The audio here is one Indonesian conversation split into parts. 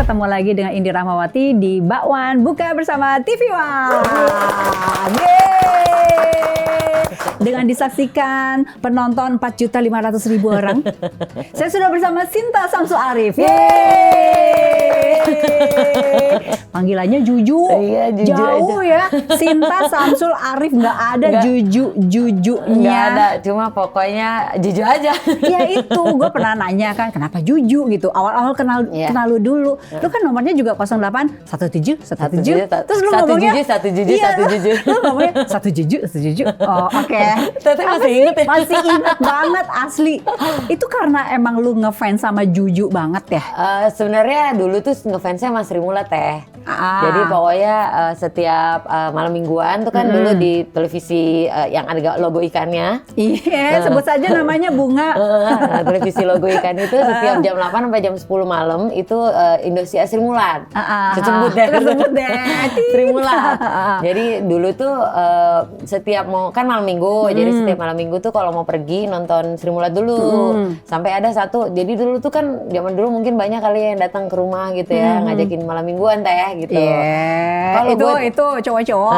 ketemu lagi dengan Indi Rahmawati di Bakwan Buka Bersama TV One. Dengan disaksikan penonton 4.500.000 orang. Saya sudah bersama Sinta Samsul Arif. Panggilannya Juju. Iya, Juju jauh aja. Ya. Sinta Samsul Arif, nggak ada Jujunya. Nggak ada, cuma pokoknya Juju aja. Ya itu, gue pernah nanya kan, kenapa Juju gitu. Awal-awal kenal lu dulu. Lu kan nomornya juga 08 17 17. Terus lu ngomongnya 17. Lu ngomongnya 17. Oh, oke. Teteh masih inget ya? Masih inget banget asli. Itu karena emang lu ngefans sama Juju banget ya? Sebenarnya dulu tuh ngefansnya sama Sri Mulat teh. Jadi pokoknya setiap malam mingguan tuh kan dulu di televisi yang ada logo ikannya. Iya, sebut saja namanya Bunga. Televisi logo ikan itu setiap jam 8 sampai jam 10 malam itu Indosiar Sri Mulat. Tersebut deh. Sri Mulat. Jadi dulu tuh setiap mau kan malam minggu, jadi setiap malam minggu tuh kalau mau pergi nonton Sri Mulat dulu. Sampai ada satu, jadi dulu tuh kan zaman dulu mungkin banyak kali yang datang ke rumah gitu ya, ngajakin malam mingguan teh gitu. Kalau itu cowok-cowok.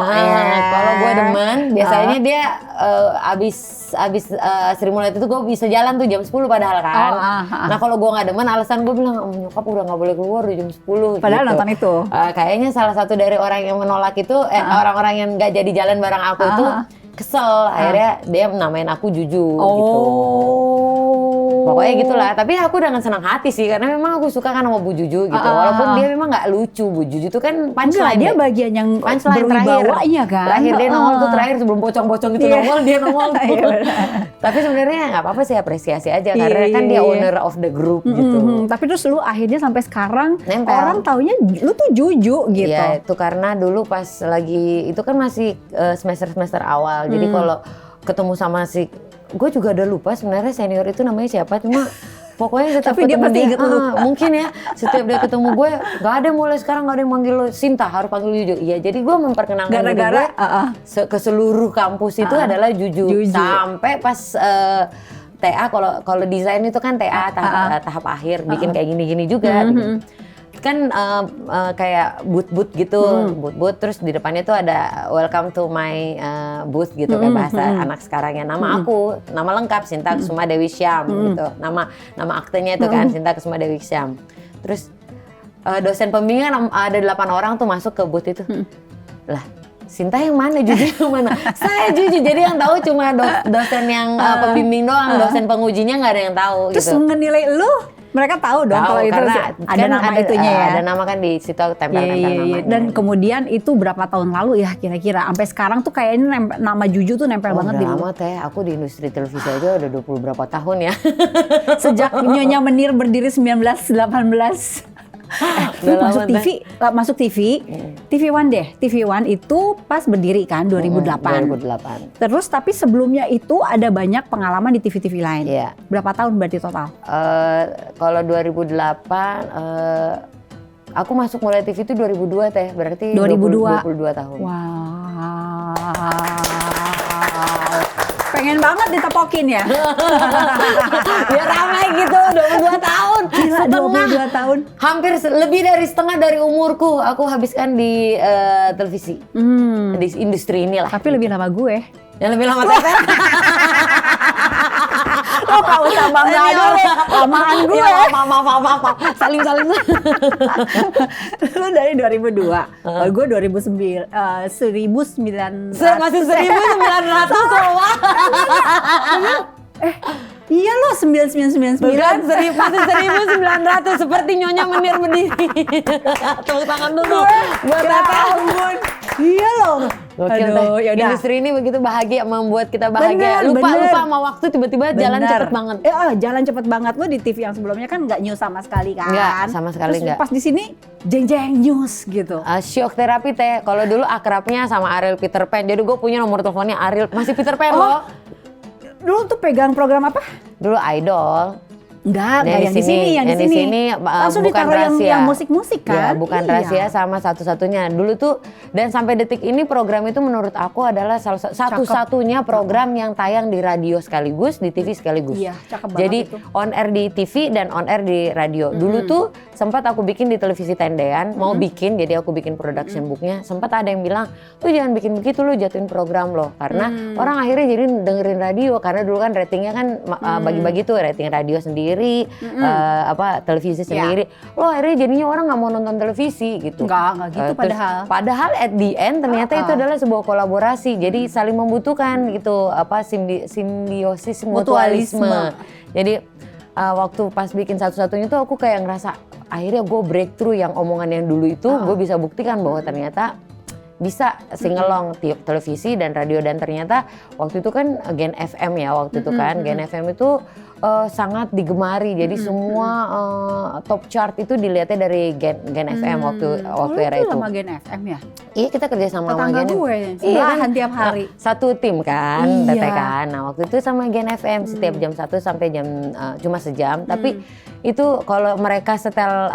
Kalau gue demen, biasanya dia abis Sri Mulat itu gue bisa jalan tuh jam 10 padahal kan. Nah kalau gue nggak demen, alasan gue bilang nyokap udah nggak boleh keluar di jam 10. Padahal gitu. nonton itu. Kayaknya salah satu dari orang yang menolak itu, orang-orang yang nggak jadi jalan bareng aku itu kesel. Akhirnya dia namain aku Juju gitu. Pokoknya gitulah, tapi aku dengan senang hati sih karena memang aku suka kan sama Bu Juju gitu. Walaupun dia memang nggak lucu, Bu Juju tuh kan punchline. Dia bagian yang berwibawanya kan. Terakhir dia nongol tuh, terakhir sebelum pocong-pocong itu nongol, dia nongol tuh. Tapi sebenarnya nggak apa-apa sih, apresiasi aja karena kan dia owner of the group gitu. Tapi terus lu akhirnya sampai sekarang nempel. Orang taunya lu tuh Juju gitu. Iya, itu karena dulu pas lagi itu kan masih semester awal. Jadi kalau ketemu sama gue juga udah lupa sebenarnya senior itu namanya siapa, cuma pokoknya setiap tapi ketemu dia pasti inget lu. Mungkin ya, setiap dia ketemu gue nggak ada, mulai sekarang nggak ada yang manggil lo Sinta, harus panggil Juju. Iya, jadi gue memperkenalkan gara-gara ke seluruh kampus itu adalah Juju. Sampai pas TA, kalau desain itu kan TA tahap akhir, bikin kayak gini-gini juga. Kan kayak booth gitu, booth terus di depannya tuh ada welcome to my booth gitu, kayak bahasa anak sekarang ya. Nama aku, nama lengkap Sinta Kusuma Dewi Syam gitu. Nama aktenya itu kan Sinta Kusuma Dewi Syam. Terus dosen pembimbingan ada 8 orang tuh masuk ke booth itu. Lah, Sinta yang mana, Juju yang mana? Saya Juju, jadi yang tahu cuma dosen yang pembimbing doang, dosen pengujinya nggak ada yang tahu. Terus gitu. Ngenilai lu, mereka tahu dong kalau itu ada kan nama itunya ya. Ada nama kan di situ, tempel-tempel namanya. Dan kemudian itu berapa tahun lalu ya kira-kira? Sampai sekarang tuh kayaknya nama Juju tuh nempel banget di lu. Lama teh, aku di industri televisi aja udah 20 berapa tahun ya. Sejak Nyonya Menir berdiri 1918. Lu masuk TV, TV One deh. TV One itu pas berdiri kan 2008. Terus tapi sebelumnya itu ada banyak pengalaman di TV-TV lain. Iya. Berapa tahun berarti total? Kalau 2008, aku masuk mulai TV itu 2002 teh, berarti 22 tahun. Wow. Pengen banget ditepokin ya. Biar ramai gitu, 22 tahun. Gila, 22 tahun. Hampir lebih dari setengah dari umurku aku habiskan di televisi. Di industri inilah. Tapi lebih lama gue. Yang lebih lama Teteh. Oh, gak usah bangga dulu. Lamaan gue. Ya, maaf. Saling. Lu dari 2002. Gue 2009. 1900. Masih 1900 loh. Iya loh, 9999. Masih 1900 seperti Nyonya Menir berdiri. Tepuk tangan dulu. Buat ampun. Iya loh. Aduh, industri ini begitu bahagia, membuat kita bahagia. Lupa sama waktu, tiba-tiba jalan cepet banget. Jalan cepet banget. Lo di TV yang sebelumnya kan nggak news sama sekali kan? Nggak, sama sekali nggak. Terus pas di sini jeng-jeng news gitu. Shock terapi teh. Kalau dulu akrabnya sama Ariel Peter Pan. Jadi gue punya nomor teleponnya Ariel, masih Peter Pan loh. Dulu tuh pegang program apa? Dulu Idol. Enggak yang di sini, yang di sini. Langsung bukan ditaruh rahasia. yang musik-musik kan? Ya, bukan rahasia sama satu-satunya. Dulu tuh dan sampai detik ini program itu menurut aku adalah satu-satunya program yang tayang di radio sekaligus, di TV sekaligus. Iya, cakep banget. Jadi itu. on air di TV dan on air di radio. Dulu tuh sempat aku bikin di televisi tendean, mau bikin, jadi aku bikin production booknya. Sempat ada yang bilang, "Lu jangan bikin begitu, lu jatuhin program lo." Karena orang akhirnya jadi dengerin radio, karena dulu kan ratingnya kan bagi-bagi tuh rating radio sendiri, televisi sendiri. Lo akhirnya jadinya orang nggak mau nonton televisi gitu. Enggak gitu Padahal at the end ternyata itu adalah sebuah kolaborasi. Jadi saling membutuhkan gitu, simbiosis mutualisme. Jadi waktu pas bikin satu-satunya tuh aku kayak ngerasa akhirnya gue breakthrough yang omongan yang dulu itu gue bisa buktikan bahwa ternyata bisa singelong televisi dan radio, dan ternyata waktu itu kan Gen FM ya waktu itu kan Gen FM itu sangat digemari, jadi semua top chart itu dilihatnya dari Gen FM waktu era itu. Sama Gen FM ya? Iya, kita kerja sama tetangga Gen gue, sebelahan tiap hari. Satu tim kan, Iya. kan. Nah waktu itu sama Gen FM setiap jam 1 sampai jam cuma sejam, tapi itu kalau mereka setel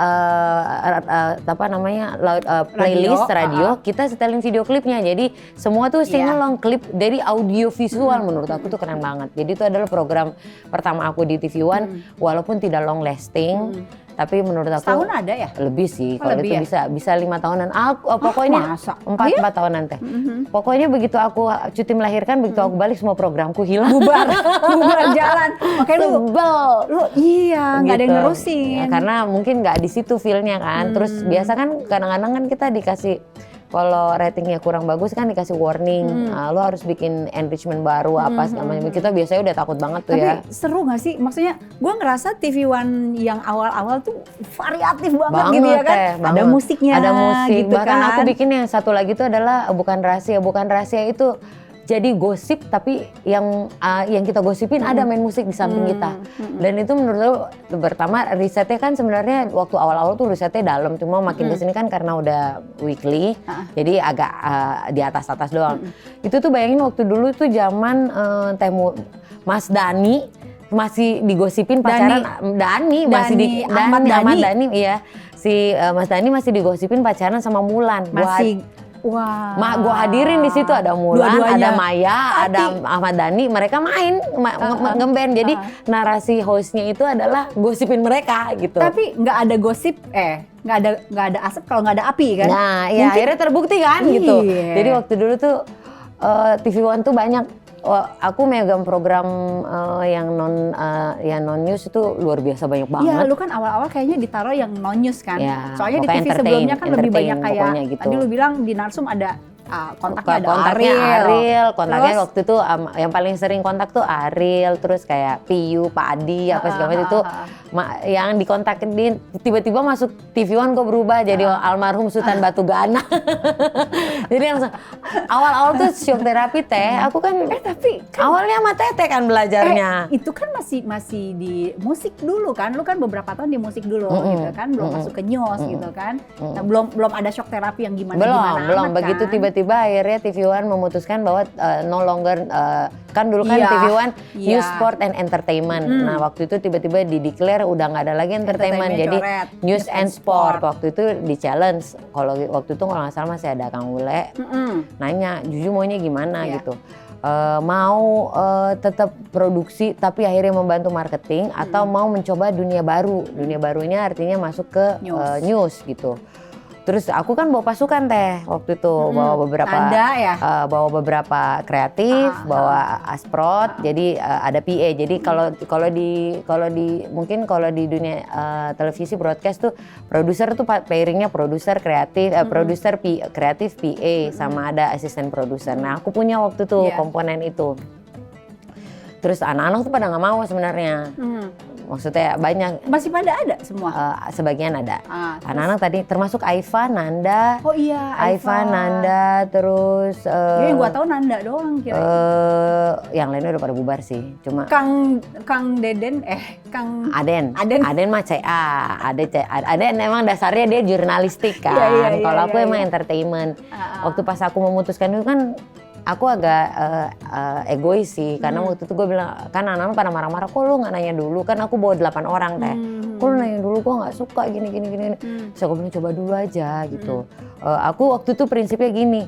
playlist radio, kita setelin video klipnya. Jadi semua tuh singelong klip dari audio visual. Menurut aku tuh keren banget. Jadi itu adalah program pertama aku di TV One, walaupun tidak long lasting. Tapi menurut aku setahun ada ya? Lebih sih, kalau itu ya? bisa 5 tahunan. Pokoknya 4 tahunan teh. Pokoknya begitu aku cuti melahirkan, begitu aku balik semua programku hilang. Bubar jalan. Makanya lu iya nggak ada yang Gitu. nerusin. Ya, karena mungkin nggak di situ feel-nya kan. Terus biasa kan kadang-kadang kan kita dikasih, kalau ratingnya kurang bagus kan dikasih warning, lo harus bikin enrichment baru apa segala macam. Kita biasanya udah takut banget tuh. Tapi seru gak sih? Maksudnya gue ngerasa TV One yang awal-awal tuh variatif banget gitu ya kan? Ada musiknya, ada musik. gitu Bahkan kan? aku bikin yang satu lagi tuh adalah bukan rahasia itu jadi gosip, tapi yang kita gosipin ada main musik di samping kita. Dan itu menurut aku pertama risetnya kan sebenarnya waktu awal-awal tuh risetnya dalam, cuma makin kesini kan karena udah weekly, jadi agak di atas-atas doang. Itu tuh bayangin waktu dulu tuh zaman Mas Dhani masih digosipin pacaran. Ahmad Dhani, iya. Si Mas Dhani masih digosipin pacaran sama Mulan. Wah. Gue hadirin di situ, ada Mulan, ada Maya, ada Ahmad Dhani, mereka main ngeband. Jadi narasi hostnya itu adalah gosipin mereka gitu. Tapi nggak ada gosip, nggak ada asap kalau nggak ada api kan? Nah, ya akhirnya terbukti kan gitu. Jadi waktu dulu tuh TV One tuh banyak. Aku megang program yang non news itu luar biasa banyak banget. Iya, lu kan awal-awal kayaknya ditaruh yang non news kan. Ya, soalnya di TV sebelumnya kan lebih banyak kayak gitu. tadi lu bilang di Narsum ada kontaknya Ariel, kontaknya waktu itu yang paling sering kontak tuh Ariel, terus kayak Piyu, Pak Adi, apa segala macam itu yang dikontakin tiba-tiba masuk TV One kok berubah jadi almarhum Sultan Batugana. Jadi langsung awal-awal tuh shock terapi teh, aku kan tapi awalnya sama Tete kan belajarnya. Itu kan masih di musik dulu kan, lu kan beberapa tahun di musik dulu gitu kan, belum masuk ke news gitu kan. Nah, belum ada shock terapi yang gimana belum begitu kan? Tiba-tiba akhirnya TV One memutuskan bahwa no longer kan dulu kan TV One News, Sport and Entertainment. Nah waktu itu tiba-tiba di-declare udah nggak ada lagi entertainment, jadi News and Sport. Waktu itu di challenge, kalau waktu itu kalau nggak salah masih ada Kang Ule nanya Juju maunya gimana gitu. Mau tetap produksi tapi akhirnya membantu marketing atau mau mencoba dunia baru. Dunia barunya artinya masuk ke news gitu. Terus aku kan bawa pasukan teh waktu itu, bawa beberapa kreatif, bawa asprot, jadi ada PA. Jadi kalau di dunia televisi broadcast tuh produser tuh pairingnya produser kreatif, produser kreatif PA sama ada asisten produser. Nah aku punya waktu tuh komponen itu. Terus anak-anak tuh pada nggak mau sebenarnya. Maksudnya banyak. Masih pada ada semua? Sebagian ada. Anak-anak tadi termasuk Aifa, Nanda. Oh iya, Aifa, Nanda, terus yang gua tahu Nanda doang kira. Yang lainnya udah pada bubar sih. Cuma Kang Deden Kang Aden mah CA. Aden emang dasarnya dia jurnalistik kan. Kalau aku emang entertainment. Waktu pas aku memutuskan itu kan aku agak egois sih, karena waktu itu gue bilang, kan anak-anak pada marah-marah, kok lu nggak nanya dulu, kan aku bawa 8 orang teh, kok lu nanya dulu, gue nggak suka gini. So aku bilang coba dulu aja gitu. Aku waktu itu prinsipnya gini,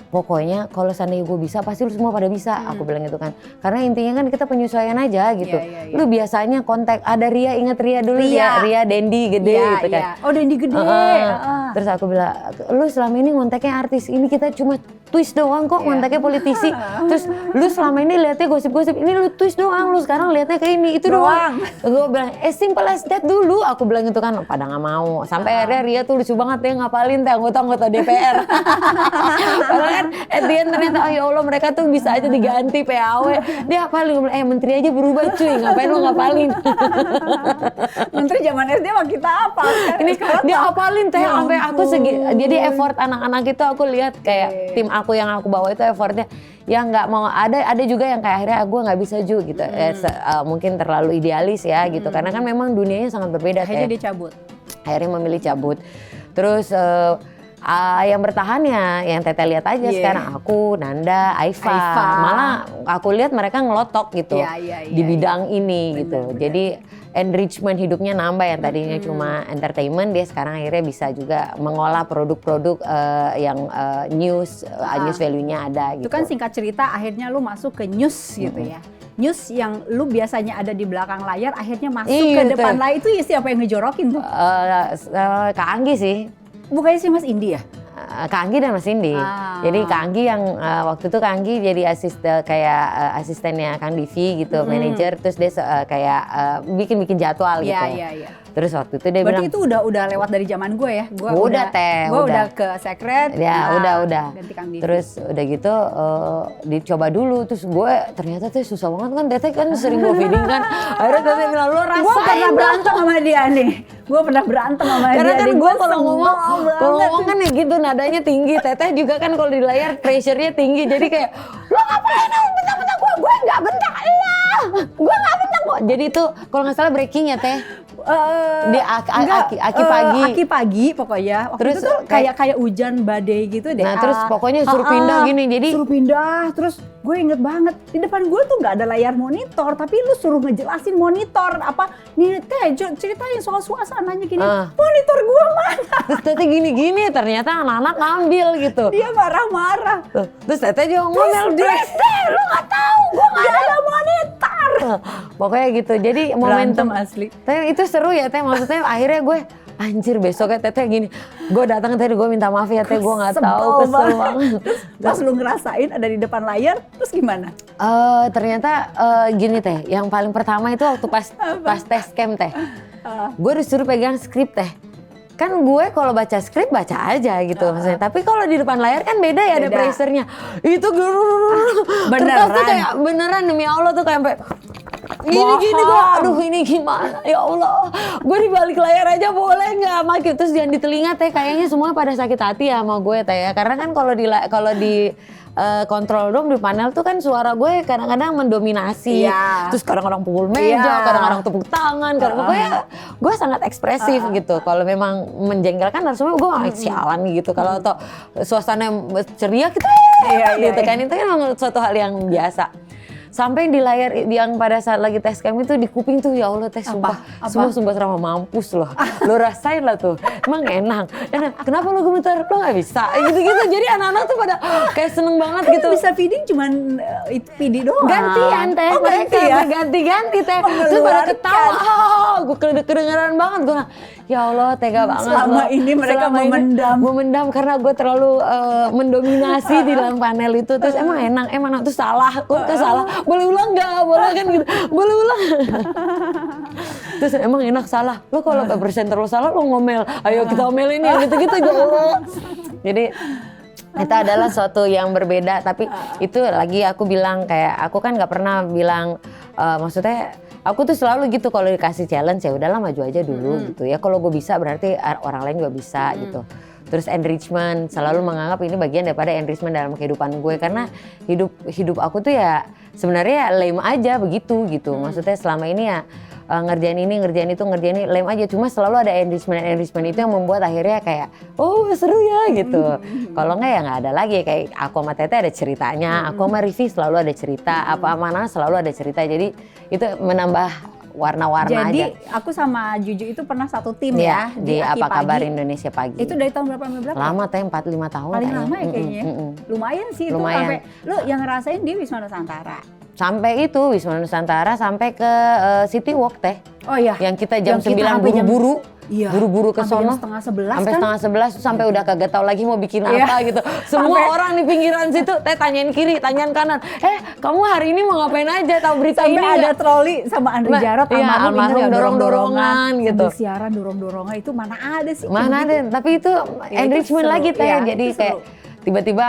pokoknya kalau seandainya gue bisa pasti lu semua pada bisa, aku bilang gitu kan. Karena intinya kan kita penyesuaian aja gitu. Lu biasanya kontak, ada Ria, inget Ria dulu ya, Ria Dendi gede gitu kan. Oh Dendi gede. Terus aku bilang, lu selama ini ngonteknya artis, ini kita cuma twist doang kok, ngonteknya politisi. Terus lu selama ini liatnya gosip-gosip, ini lu twist doang, lu sekarang liatnya kayak ini, itu doang. Gue bilang, simple as that dulu, aku bilang gitu kan, pada nggak mau. Sampai akhirnya Ria tuh lucu banget ya, ngapalin teh anggota-anggota DPR. Padahal kan at the end ternyata, oh ya Allah mereka tuh bisa aja diganti PAW. Dia hafalin, menteri aja berubah cuy, ngapain lu ngapalin? Menteri zaman SD mah kita apa? Ini dia hafalin teh, sampai aku jadi effort anak-anak itu aku lihat kayak tim aku yang aku bawa itu effortnya yang nggak mau, ada juga yang kayak akhirnya gue nggak bisa juga gitu, mungkin terlalu idealis ya gitu, karena kan memang dunianya sangat berbeda. Akhirnya dia cabut. Akhirnya memilih cabut. Terus yang bertahan ya yang Teteh lihat aja sekarang, aku, Nanda, Aifa. Malah aku lihat mereka ngelotok gitu di bidang ini gitu. Jadi enrichment hidupnya nambah, yang tadinya cuma entertainment, dia sekarang akhirnya bisa juga mengolah produk-produk yang news value-nya ada gitu. Itu kan singkat cerita akhirnya lu masuk ke news gitu ya. News yang lu biasanya ada di belakang layar akhirnya masuk ke depan layar, itu siapa yang ngejorokin tuh? Kak Anggi sih. Bukannya sih Mas Indi ya? Kak Anggi dan Mas Indi. Jadi Kak Anggi yang waktu itu Kak Anggi jadi asistennya Kang Divi gitu, manajer, terus dia kayak bikin jadwal gitu. Iya. Terus waktu itu dia berarti bilang, itu udah lewat dari zaman gue ya? Udah ke Secret. Ya udah. Ganti Kang Divi. Terus udah gitu dicoba dulu, terus gue ternyata tuh susah banget kan, Teteh kan sering gue feeding kan. Akhirnya Teteh bilang, lo rasain. Gue pernah berantem sama dia nih. Karena kan gue kalau ngomong kan ya gitu, nadanya tinggi. Teteh juga kan kalau di layar pressure-nya tinggi, jadi kayak, lo ngapain bentak-bentak gue nggak bentak lah, gue nggak bentak kok. Jadi itu kalau nggak salah breaking ya Teh. Di Aki pagi pokoknya. Waktu terus itu tuh kayak hujan badai gitu deh. Nah terus pokoknya suruh pindah gini, jadi suruh pindah. Terus gue inget banget di depan gue tuh nggak ada layar monitor, tapi lu suruh ngejelasin monitor apa nih Teh, ceritain soal suasananya gini. Monitor gue mana? Terus Teteh gini-gini, ternyata anak-anak ngambil gitu. Dia marah-marah. Terus Teteh juga ngomel, Teh lu nggak tahu gue nggak ada monitor. Pokoknya gitu, jadi momentum asli. Tapi itu seru ya Teh, maksudnya akhirnya gue anjir besoknya Teteh gini, gue datang tadi gue minta maaf ya Teh, gue nggak tahu, kesel banget. Pas lu ngerasain ada di depan layar, terus gimana? Ternyata gini Teh, yang paling pertama itu waktu pas test cam Teh, gue disuruh pegang skrip Teh. Kan gue kalau baca skrip baca aja gitu maksudnya, tapi kalau di depan layar kan beda ya, ada pressure-nya. Itu beneran tuh kayak beneran demi Allah tuh kayak sampai gini gue, aduh ini gimana ya Allah, gue di balik layar aja boleh nggak makin, terus jangan di telinga Teh, kayaknya semua pada sakit hati ya sama gue Teh ya, karena kan kalau di control room di panel tuh kan suara gue kadang-kadang mendominasi, terus kadang-kadang pukul meja, kadang-kadang tepuk tangan, kadang-kadang gue sangat ekspresif gitu. Kalau memang menjengkelkan harusnya gue sialan gitu. Kalau atau suasana ceria kita gitu kan, itu kan memang suatu hal yang biasa. Sampai di layar yang pada saat lagi tes cam itu di kuping tuh, ya Allah Teh, sumpah semua sumpah serama mampus loh. Lo rasain lah tuh, emang enak. Kenapa lo gemetar? Lo nggak bisa gitu-gitu. Jadi anak-anak tuh pada kayak seneng banget gitu. Bisa feeding cuman PD doang. Gantian Teh, mereka berganti-ganti Teh. Terus pada ketawa, gue kedengeran banget. Gue ya Allah tega banget. Selama ini mereka memendam karena gue terlalu mendominasi di dalam panel itu. Terus emang tuh salah, gue salah. Boleh ulang nggak? Boleh kan gitu. Boleh ulang. Terus emang enak salah. Lo kalau presenter lo salah lo ngomel. Ayo kita omelin ya gitu-gitu. Jadi itu adalah suatu yang berbeda. Tapi itu lagi aku bilang kayak aku kan nggak pernah bilang maksudnya. Aku tuh selalu gitu kalau dikasih challenge ya udahlah maju aja dulu gitu ya. Kalau gue bisa berarti orang lain juga bisa gitu. Terus enrichment, selalu menganggap ini bagian daripada enrichment dalam kehidupan gue, karena hidup aku tuh ya sebenarnya lame aja begitu gitu. Maksudnya selama ini ya ngerjain ini, ngerjain itu, ngerjain ini, lem aja. Cuma selalu ada enrichment itu yang membuat akhirnya kayak, oh seru ya gitu. Kalau enggak ya nggak ada lagi. Kayak aku sama Tete ada ceritanya, aku sama Rivi selalu ada cerita, apa mana selalu ada cerita. Jadi itu menambah warna-warna aja. Jadi aku sama Juju itu pernah satu tim ya di Aki Apa Kabar Pagi. Indonesia Pagi. Itu dari tahun berapa? Lama teh 4-5 tahun. Paling kayaknya. lama ya kayaknya. Lumayan sih itu sampai lu yang ngerasain di Wisma Nusantara. Sampai itu Wisma Nusantara sampai ke City Walk teh. Oh iya. Yang kita jam 9 sampai buru-buru. Iya. Buru-buru ke sono. Sampai setengah 11 sampai kan? setengah 11 sampai udah kagak tahu lagi mau bikin apa gitu. Semua orang di pinggiran situ teh tanyain kiri, tanyain kanan. Kamu hari ini mau ngapain aja? Tahu berita sampai ini ada nggak? troli sama Andri Jarot iya, almarhum dorong-dorongan gitu. Sambil siaran dorong-dorongan itu mana ada sih? Mana ada, tapi itu enrichment seru. lagi teh. Ya, jadi itu kayak tiba-tiba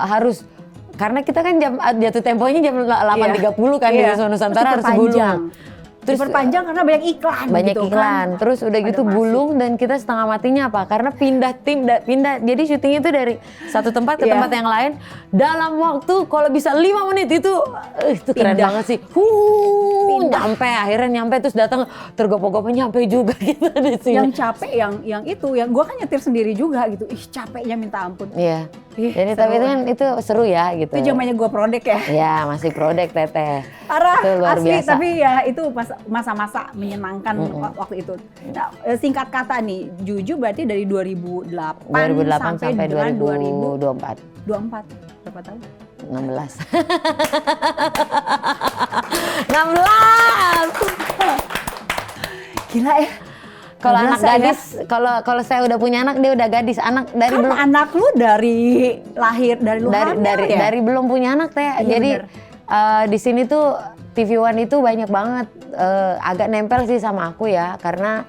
harus karena kita kan jam jatuh temponya jam 8.30 kan di Wisma Nusantara harus gulung. Terus diperpanjang karena banyak iklan. Banyak gitu iklan. Kan. Terus udah gitu gulung dan kita setengah matinya apa? Karena pindah tim, pindah. Jadi syutingnya itu dari satu tempat ke tempat yang lain dalam waktu kalau bisa 5 menit itu keren banget sih. Nyampe akhirnya terus datang tergopoh-gopoh nyampe juga kita di sini. Yang capek yang itu yang gua kan nyetir sendiri juga gitu. Ih capeknya minta ampun. Iya. Jadi tapi itu kan itu seru ya gitu. Itu zamannya gua prodek ya. Iya, masih prodek Teteh. Parah, itu luar asli, biasa. tapi ya itu masa-masa menyenangkan waktu itu. Nah, singkat kata nih, Juju berarti dari 2008 sampai 2024. 24. Berapa tahun? 16. 16. Gila ya. Kalau anak gadis, kalau saya udah punya anak, dia udah gadis. Anak dari kan belum anak lu dari lahir dari lu hamil ya? dari belum punya anak teh. Iya, jadi di sini tuh TV One itu banyak banget agak nempel sih sama aku ya, karena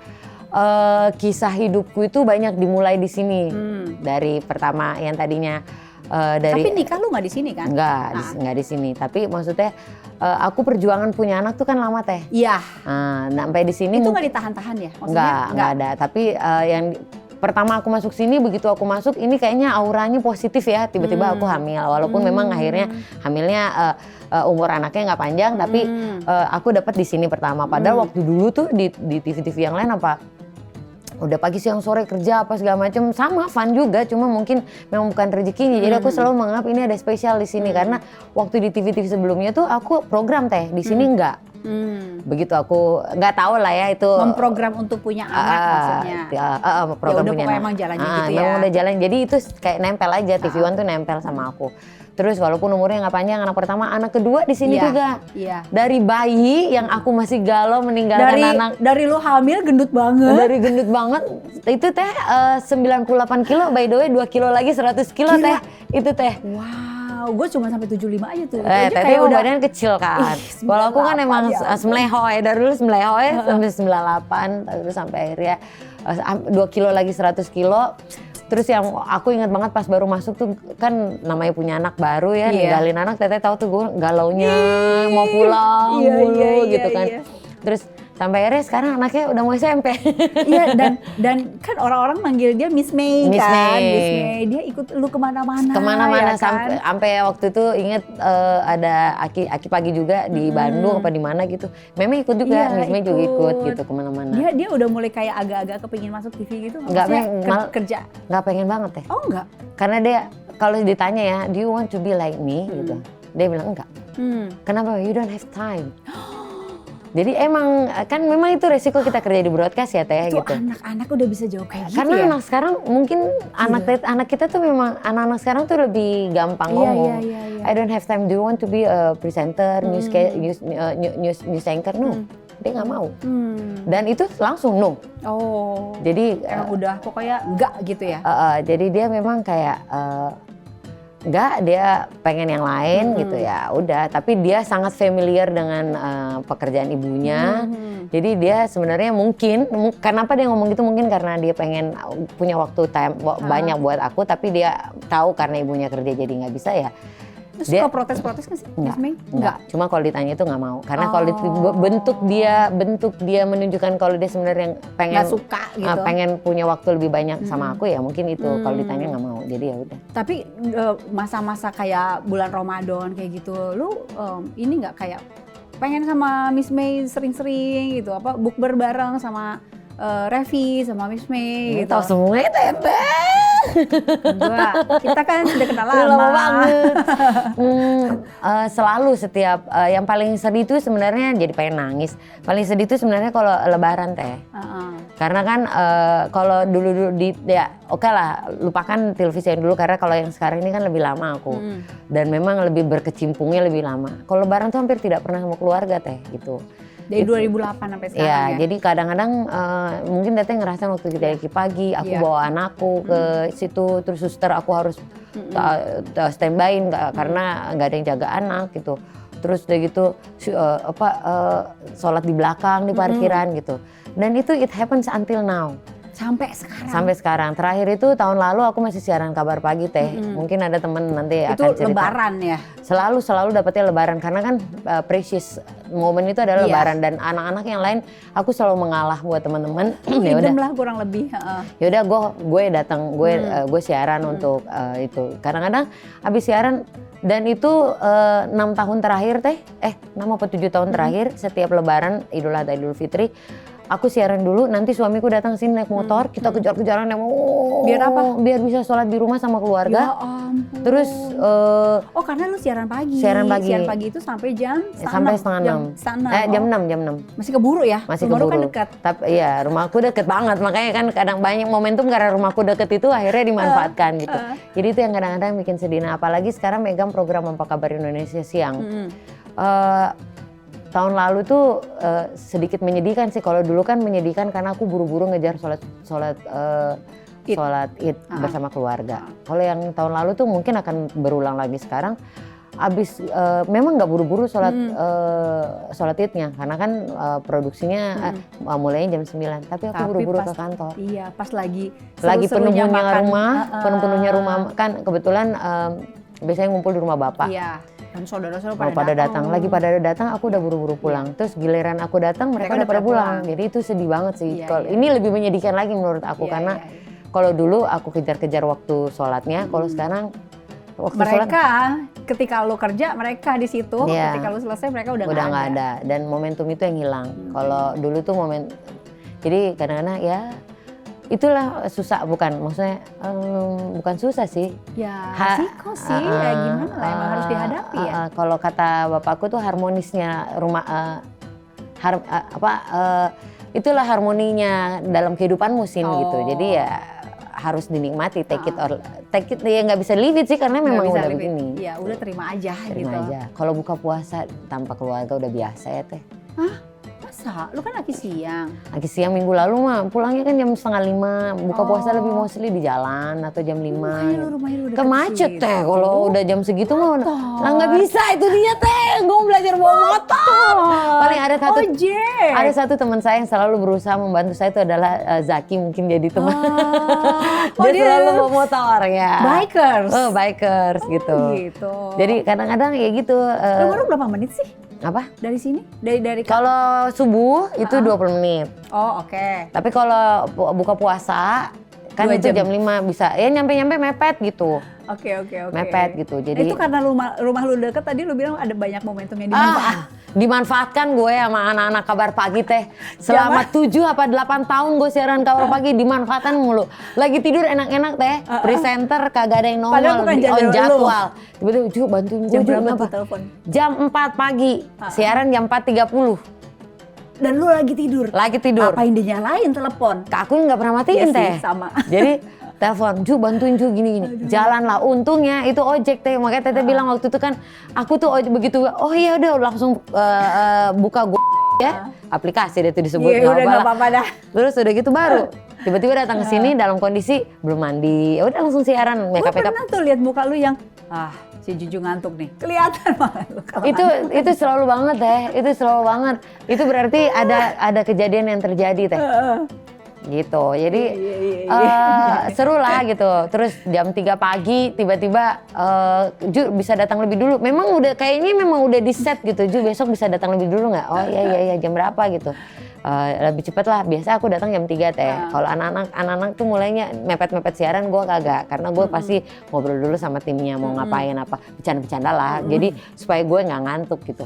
kisah hidupku itu banyak dimulai di sini. Dari pertama yang tadinya dari. Tapi nikah lu nggak di sini kan? Nggak di sini. Tapi maksudnya aku perjuangan punya anak tuh kan lama teh. Iya. Sampai di sini. Itu nggak ditahan-tahan ya? Maksudnya nggak ada. Tapi yang pertama aku masuk sini, begitu aku masuk ini kayaknya auranya positif ya. Tiba-tiba aku hamil. Walaupun memang akhirnya hamilnya umur anaknya nggak panjang, tapi aku dapat di sini pertama. Padahal waktu dulu tuh di TV-TV yang lain apa? Udah pagi siang sore kerja apa segala macam sama fun juga, cuma mungkin memang bukan rezekinya. Jadi aku selalu menganggap ini ada spesial di sini karena waktu di TV-TV sebelumnya tuh aku program teh, di sini enggak. Begitu aku nggak tahu lah ya itu memprogram untuk punya anak maksudnya. Program ya punya udah anak. emang jalannya gitu ya. Memang udah jalan, jadi itu kayak nempel aja. TV One tuh nempel sama aku. Terus walaupun umurnya nggak panjang, anak pertama, anak kedua di sini juga. Iya. Dari bayi yang aku masih galau meninggalkan anak. Dari lu hamil gendut banget. Dari gendut banget. Itu teh 98 kilo, by the way 2 kilo lagi 100 kilo teh. Itu teh. Wow, gue cuma sampai 75 aja tuh. Tapi badan kecil kan. Kalau aku kan emang semelehoy, dari dulu semelehoy sampai 98, terus sampai akhirnya 2 kilo lagi 100 kilo. Terus yang aku ingat banget pas baru masuk tuh kan namanya punya anak baru ya, ninggalin anak, Teteh tahu tuh gue galaunya mau pulang mulu gitu kan. Terus sampai akhirnya sekarang anaknya udah mau SMP. Iya dan kan orang-orang manggil dia Miss May Miss kan. May. Miss May, dia ikut lu kemana-mana. Kemana-mana ya kan? sampai waktu itu inget ada Aki Pagi juga di Bandung apa di mana gitu. Memang ikut juga, Miss May juga ikut gitu kemana-mana. Dia udah mulai kayak agak-agak kepingin masuk TV gitu. Nggak kerja. Nggak pengen banget teh. Oh enggak? Karena dia kalau ditanya ya, do you want to be like me gitu. Dia bilang enggak. Kenapa? You don't have time. Jadi emang kan memang itu resiko kita kerja di broadcast ya teh itu gitu. Anak-anak udah bisa jauh kayak gitu. Karena ya? anak sekarang mungkin anak kita tuh memang anak-anak sekarang tuh lebih gampang ngomong. Iya. I don't have time. Do you want to be a presenter, news anchor? No. Dia nggak mau. Dan itu langsung no. Oh. Jadi emang udah pokoknya enggak gitu ya. Jadi dia memang kayak enggak, dia pengen yang lain gitu ya. Udah, tapi dia sangat familiar dengan pekerjaan ibunya. Jadi dia sebenarnya mungkin kenapa dia ngomong gitu, mungkin karena dia pengen punya waktu banyak buat aku, tapi dia tahu karena ibunya kerja jadi nggak bisa ya. Terus dia protes-protes nggak sih? Enggak. Cuma kalau ditanya itu nggak mau. Karena kalau bentuk dia menunjukkan kalau dia sebenarnya pengen nggak suka gitu. Pengen punya waktu lebih banyak sama aku ya mungkin itu. Kalau ditanya nggak mau. Jadi ya udah. Tapi masa-masa kayak bulan Ramadan kayak gitu, lu ini nggak kayak pengen sama Miss May sering-sering gitu, apa bukber bareng sama Revi sama Miss May gitu. Tahu semua ya Tete. Enggak, kita kan sudah kenal Udah lama lama. banget. Selalu setiap yang paling sedih itu sebenarnya jadi pengen nangis. Paling sedih itu sebenarnya kalau Lebaran Teh. Karena kan kalau dulu ya oke lah, lupakan televisi yang dulu karena kalau yang sekarang ini kan lebih lama aku. Dan memang lebih berkecimpungnya lebih lama. Kalau Lebaran tuh hampir tidak pernah sama keluarga Teh gitu. Dari 2008 sampai sekarang ya. ya. Jadi kadang-kadang mungkin Teteh ngerasa waktu kita lagi pagi, aku bawa anakku ke situ, terus suster aku harus standby karena nggak ada yang jaga anak gitu. Terus udah gitu sholat di belakang di parkiran gitu. Dan itu it happens until now. Sampai sekarang. Terakhir itu tahun lalu aku masih siaran kabar pagi Teh. Mungkin ada temen nanti itu akan cerita. Itu Lebaran ya? Selalu dapetnya Lebaran karena kan precious momen itu adalah Lebaran dan anak-anak yang lain aku selalu mengalah buat teman-teman. Ya udah lah kurang lebih. Ya udah gue datang gue siaran untuk itu. Kadang-kadang habis siaran dan itu 6 tahun terakhir Teh, 6 apa 7 tahun terakhir setiap Lebaran Idul Adha Idul Fitri aku siaran dulu, nanti suamiku datang sini naik motor, kita kejar-kejaran biar apa? Biar bisa sholat di rumah sama keluarga. Ya ampun. Terus karena lu siaran pagi. Siaran pagi itu sampai jam setengah 6. Jam 6. Masih keburu ya? Masih rumah keburu. Lu kan dekat. Tapi iya, rumahku deket banget, makanya kan kadang banyak momentum karena rumahku deket itu akhirnya dimanfaatkan gitu. Jadi itu yang kadang-kadang bikin sedih. Nah, apalagi sekarang megang program Apa Kabar Indonesia Siang. Tahun lalu tuh sedikit menyedihkan sih. Kalau dulu kan menyedihkan karena aku buru-buru ngejar sholat Id bersama keluarga. Kalau yang tahun lalu tuh mungkin akan berulang lagi sekarang. Abis memang nggak buru-buru sholat Idnya karena kan produksinya mulainya jam 9. Tapi aku buru-buru ke kantor. Iya, pas lagi penuhnya penuhnya rumah kan kebetulan biasanya ngumpul di rumah bapak. Iya. Dan saudara-saudara pada datang. Lagi pada datang aku udah buru-buru pulang. Terus giliran aku datang mereka udah pada pulang. Jadi itu sedih banget sih. Ini lebih menyedihkan lagi menurut aku karena kalau dulu aku kejar-kejar waktu sholatnya, kalau sekarang waktu mereka ketika lu kerja mereka di situ, ketika lu selesai mereka udah nggak ada. Dan momentum itu yang hilang. Kalau dulu tuh jadi kadang-kadang ya itulah susah, maksudnya bukan susah sih. Ya resiko sih, ya gimana lah emang harus dihadapi ya. Kalau kata bapakku tuh harmonisnya rumah, itulah harmoninya dalam kehidupan musim gitu. Jadi ya harus dinikmati, take it ya nggak bisa leave it sih karena memang udah begini. Ya udah terima aja gitu. Kalau buka puasa tanpa keluarga udah biasa ya Teh. Hah? Masa? Lu kan lagi siang. Lagi siang minggu lalu mah pulangnya kan jam 4:30. Buka puasa lebih mostly di jalan atau jam 5. Rumahnya udah Ke macet Teh kalau udah jam segitu mah. Lah nggak bisa itu dia Teh. Gue belajar bawa motor. Paling ada satu teman saya yang selalu berusaha membantu saya itu adalah Zaki, mungkin jadi teman. Dia selalu bawa motor ya. Bikers gitu. Jadi kadang-kadang ya gitu. Lu baru berapa menit sih? Apa? Dari sini? Dari kalau subuh itu 20 menit. Oh, oke. Tapi kalau buka puasa kan itu jam 5 bisa. Ya nyampe-nyampe mepet gitu. Oke. Mepet gitu. Jadi itu karena rumah lu deket, tadi lu bilang ada banyak momentum yang dimanfaatkan gue sama anak-anak kabar pagi Teh. Selama 7 apa 8 tahun gue siaran kabar pagi dimanfaatkan mulu. Lagi tidur enak-enak Teh. Presenter kagak ada yang nongol on jadwal. Tiba-tiba Ju bantuin gue. Jam berapa telepon? Jam 4 pagi. Siaran jam 4:30. Dan lu lagi tidur? Lagi tidur. Apain dinyalain telepon? Aku nggak pernah matiin Teh. Sama. Jadi telepon, Ju bantuin Ju gini-gini. Jalan lah, untungnya itu ojek Teh. Makanya Teteh bilang waktu itu kan, aku tuh begitu, oh iya udah langsung buka ya. Aplikasi deh itu disebut. Iya udah nggak apa-apa dah. Terus udah gitu baru. Tiba-tiba datang ke sini dalam kondisi belum mandi. Ya udah langsung siaran, make up. Gue pernah tuh lihat muka lu yang, si Juju ngantuk nih. Kelihatan banget lu. Itu selalu banget Teh. Itu selalu banget. Itu berarti ada kejadian yang terjadi Teh. Gitu, jadi seru lah gitu. Terus jam 3 pagi tiba-tiba Ju bisa datang lebih dulu. Memang udah di set gitu, Ju besok bisa datang lebih dulu nggak? Oh iya jam berapa gitu. Lebih cepat lah, biasa aku datang jam 3 Teh. Kalau anak-anak tuh mulainya mepet-mepet siaran, gue kagak. Karena gue pasti ngobrol dulu sama timnya mau ngapain apa, bercanda-bercanda lah. Jadi supaya gue nggak ngantuk gitu.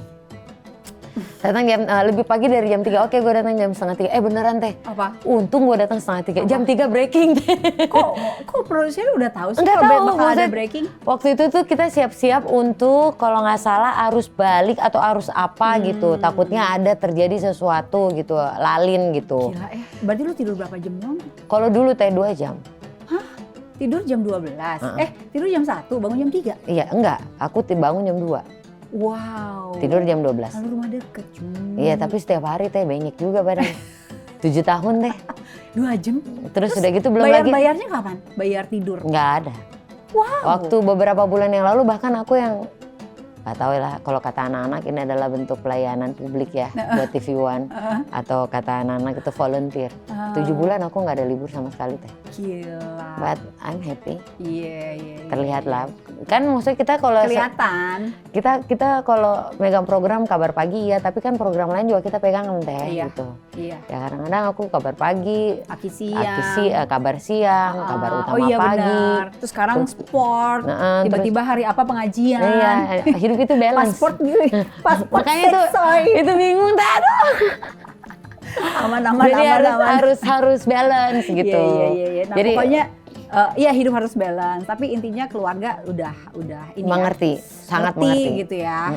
Datang jam lebih pagi dari jam 3. Oke, gue datang jam setengah 3. Beneran teh. Apa? Untung gue datang setengah 3. Jam 3 breaking. Kok produsernya udah tahu sih Enggak kalau tahu, bakal ada maksudnya breaking? Waktu itu tuh kita siap-siap untuk kalau nggak salah arus balik atau arus apa gitu. Takutnya ada terjadi sesuatu gitu, lalin gitu. Gila berarti lu tidur berapa jam doang? Kalau dulu teh 2 jam. Hah? Tidur jam 12? Tidur jam 1, bangun jam 3? Iya, enggak. Aku bangun jam 2. Wow. Tidur jam 12. Lalu rumah deket cuy. Iya, tapi setiap hari teh banyak juga badan. 7 tahun deh. 2 jam? Terus udah gitu belum lagi. Bayarnya kapan? Bayar tidur? Nggak ada. Wow. Waktu beberapa bulan yang lalu bahkan aku yang nggak tahu lah kalau kata anak-anak ini adalah bentuk pelayanan publik ya buat TV One atau kata anak-anak itu volunteer. 7 bulan aku nggak ada libur sama sekali teh. Gila. But I'm happy. Iya. Terlihat lah. Kan maksudnya kita kalau kelihatan. Kita kalau megang program kabar pagi ya, tapi kan program lain juga kita pegang teh gitu. Iya. Ya kadang-kadang aku kabar pagi, Aki siang, kabar siang, kabar utama pagi. Benar. Terus sekarang sport. Tiba-tiba hari apa pengajian. Iya, hidup itu balance. Pasport gitu. Pasport. Makanya itu bingung teh, aduh. Aman. Jadi harus balance gitu. Iya. Nah, jadi pokoknya hidup harus balance, tapi intinya keluarga udah ini mengerti, ya, sangat mengerti gitu ya.